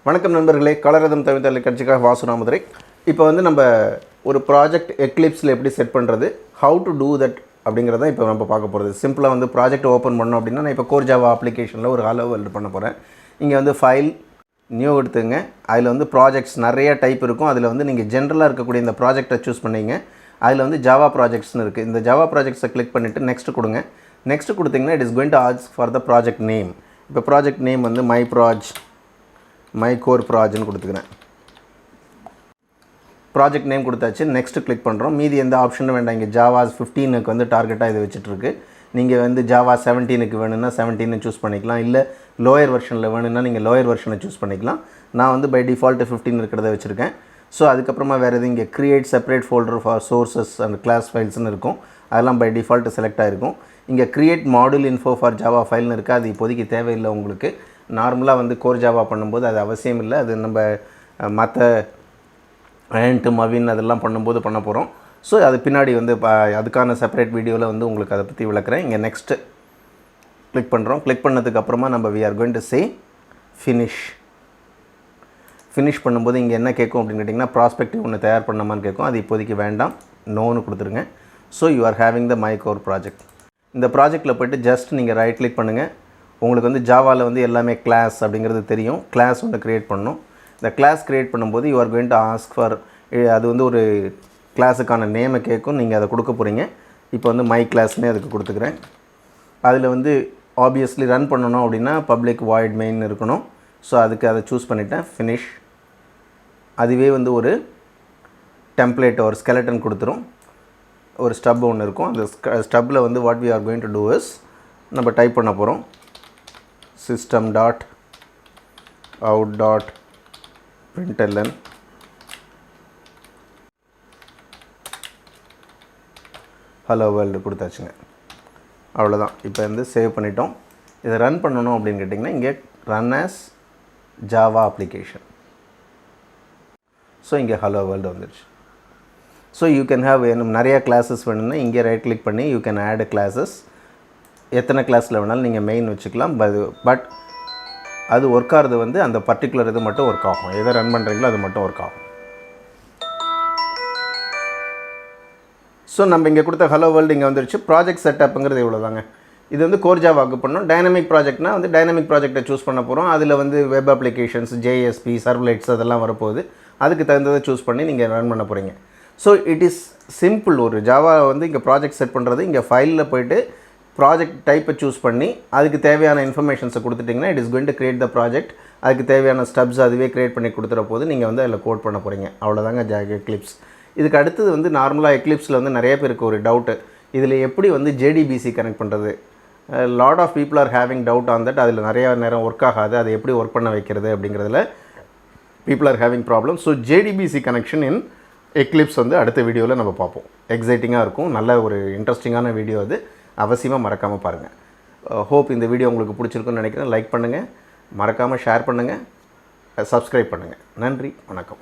வணக்கம் நண்பர்களே, கலரதம் தமிழ் தொலைக்காட்சிக்காக வாசு ராமதுரை. இப்போ வந்து நம்ம ஒரு ப்ராஜெக்ட் எக்லிப்ஸில் எப்படி செட் பண்ணுறது, ஹவு டு டூ தட் அப்படிங்கிறத இப்போ நம்ம பார்க்க போகிறது. சிம்பிளாக வந்து ப்ராஜெக்ட் ஓப்பன் பண்ணோம் அப்படின்னா, நான் இப்போ கோர் ஜாவா அப்ளிகேஷனில் ஒரு ஹலோ வேர்ல்டு பண்ண போகிறேன். இங்கே வந்து ஃபைல் நியூ எடுத்துங்க. அதில் வந்து ப்ராஜெக்ட்ஸ் நிறைய டைப் இருக்கும். அதில் வந்து நீங்கள் ஜென்ரலாக இருக்கக்கூடிய இந்த ப்ராஜெக்டை சூஸ் பண்ணிங்க. அதில் வந்து ஜாவா ப்ராஜெக்ட்ஸ்னு இருக்குது. இந்த ஜாவா ப்ராஜெக்ட்ஸை கிளிக் பண்ணிவிட்டு நெக்ஸ்ட் கொடுங்க. நெக்ஸ்ட் கொடுத்தீங்கன்னா it is going to ask for the project name. இப்போ ப்ராஜெக்ட் நேம் வந்து மை கோர் ப்ராஜெக்ட்னு கொடுத்துக்கிறேன். ப்ராஜெக்ட் நேம் கொடுத்தாச்சு. நெக்ஸ்ட் கிளிக் பண்ணுறோம். மீதி எந்த ஆப்ஷனும் வேண்டாம். இங்கே ஜாவா 15க்கு வந்து டார்கெட்டாக இது வச்சுட்ருக்கு. நீங்கள் வந்து ஜாவா 17க்கு வேணும்னா 17 சூஸ் பண்ணிக்கலாம். இல்லை லோயர் வெர்ஷனில் வேணும்னா நீங்கள் லோயர் வெர்ஷனை சூஸ் பண்ணிக்கலாம். நான் வந்து பை டிஃபால்ட்டு 15 இருக்கிறத வச்சுருக்கேன். ஸோ அதுக்கப்புறமா வேறு எது இங்கே create separate folder for sources and class ஃபைல்ஸ்னு இருக்கும். அதெல்லாம் பை டிஃபால்ட்டு செலக்ட் ஆகிருக்கும். இங்கே create module info for Java ஃபைல்னு இருக்குது. அது இப்போதைக்கு தேவையில்லை உங்களுக்கு. நார்மலாக வந்து கோர் ஜாவா பண்ணும்போது அது அவசியம் இல்லை. அது நம்ம மற்ற ஆண்ட் மவின் அதெல்லாம் பண்ணும்போது பண்ண போகிறோம். ஸோ அது பின்னாடி வந்து அதுக்கான செப்பரேட் வீடியோவில் வந்து உங்களுக்கு அதை பற்றி விளக்குறேன். இங்கே நெக்ஸ்ட்டு கிளிக் பண்ணுறோம். கிளிக் பண்ணதுக்கப்புறமா நம்ம we are going to say finish பண்ணும்போது இங்கே என்ன கேட்கும் அப்படின்னு கேட்டிங்கன்னா, ப்ராஸ்பெக்டிவ் ஒன்று தயார் பண்ணமான்னு கேட்கும். அது இப்போதைக்கு வேண்டாம், நோன்னு கொடுத்துருங்க. So you are having the my core project. இந்த ப்ராஜெக்ட்டில் போய்ட்டு ஜஸ்ட் நீங்கள் ரைட் கிளிக் பண்ணுங்கள். உங்களுக்கு வந்து ஜாவாவில் வந்து எல்லாமே கிளாஸ் அப்படிங்கிறது தெரியும். கிளாஸ் ஒன்று க்ரியேட் பண்ணணும். இந்த கிளாஸ் க்ரியேட் பண்ணும்போது you are going to ask for, அது வந்து ஒரு கிளாஸுக்கான நேமை கேட்கும். நீங்கள் அதை கொடுக்க போகிறீங்க. இப்போ வந்து மை கிளாஸ்னே அதுக்கு கொடுத்துக்கிறேன். அதில் வந்து ஆப்வியஸ்லி ரன் பண்ணணும் அப்படின்னா பப்ளிக் வாய்ட் மெயின் இருக்கணும். ஸோ அதுக்கு அதை சூஸ் பண்ணிவிட்டேன். ஃபினிஷ். அதுவே வந்து ஒரு டெம்ப்ளேட் ஒரு ஸ்கெலட்டன் கொடுத்துரும். ஒரு ஸ்டப் ஒன்று இருக்கும். அந்த ஸ்டப்பில் வந்து what we are going to do is, நம்ம டைப் பண்ண போகிறோம் system.out.println ஹலோ வேர்ல்டு கொடுத்தாச்சுங்க. அவ்வளோதான். இப்போ வந்து சேவ் பண்ணிட்டோம். இதை ரன் பண்ணணும் அப்படின்னு கேட்டிங்கன்னா இங்கே run as Java application. So இங்கே ஹலோ வேர்ல்டு வந்துடுச்சு. ஸோ யூ கேன் ஹேவ் நிறையா கிளாஸஸ் வேணும்னா இங்கே ரைட் கிளிக் பண்ணி யூ கேன் ஆட் கிளாஸஸ். எத்தனை கிளாஸில் வேணாலும் நீங்கள் மெயின் வச்சுக்கலாம். பட் அது ஒர்க் ஆகிறது வந்து அந்த பர்டிகுலர் இது மட்டும் ஒர்க் ஆகும். எதை ரன் பண்ணுறீங்களோ அது மட்டும் ஒர்க் ஆகும். ஸோ நம்ம இங்கே கொடுத்த ஹலோ வேர்ல்டு இங்கே வந்துருச்சு. ப்ராஜெக்ட் செட்டப்புங்கிறது இவ்வளோ தாங்க. இது வந்து கோர் ஜாவாக்கு பண்ணோம். டைனமிக் ப்ராஜெக்ட்னா வந்து டைனமிக் ப்ராஜெக்டை சூஸ் பண்ண போகிறோம். அதில் வந்து வெப் அப்ளிகேஷன்ஸ், ஜேஎஸ்பி, சர்வ்லெட்ஸ் அதெல்லாம் வரப்போகுது. அதுக்கு தகுந்ததை சூஸ் பண்ணி நீங்கள் ரன் பண்ண போகிறீங்க. So it is simple. ஒரு ஜாவா வந்து இங்கே ப்ராஜெக்ட் செட் பண்ணுறது, இங்கே ஃபைலில் போய்ட்டு ப்ராஜெக்ட் டைப்பை சூஸ் பண்ணி அதுக்கு தேவையான இன்ஃபர்மேஷன்ஸை கொடுத்துட்டிங்கன்னா it is going to create the project. அதுக்கு தேவையான ஸ்டெப்ஸ் அதுவே க்ரியேட் பண்ணி கொடுத்துற போது நீங்கள் வந்து அதில் கோட் பண்ண போகிறீங்க. அவ்வளோதாங்க எக்லிப்ஸ். இதுக்கு அடுத்தது வந்து நார்மலாக எக்லிப்ஸில் வந்து நிறைய பேருக்கு ஒரு டவுட்டு, இதில் எப்படி வந்து ஜேடிபிசி கனெக்ட் பண்ணுறது. Lot of people are having doubt on that. அதில் நிறையா நேரம் ஒர்க் ஆகாது. அதை எப்படி ஒர்க் பண்ண வைக்கிறது அப்படிங்கிறதுல people are having problem. So JDBC connection in Eclipse வந்து அடுத்த வீடியோவில் நம்ம பார்ப்போம். எக்ஸைட்டிங்காக இருக்கும். நல்ல ஒரு இன்ட்ரெஸ்டிங்கான வீடியோ அது. அவசியமாக மறக்காமல் பாருங்கள். ஹோப் இந்த வீடியோ உங்களுக்கு பிடிச்சிருக்குன்னு நினைக்கிறேன். லைக் பண்ணுங்கள், மறக்காமல் ஷேர் பண்ணுங்கள், சப்ஸ்கிரைப் பண்ணுங்கள். நன்றி, வணக்கம்.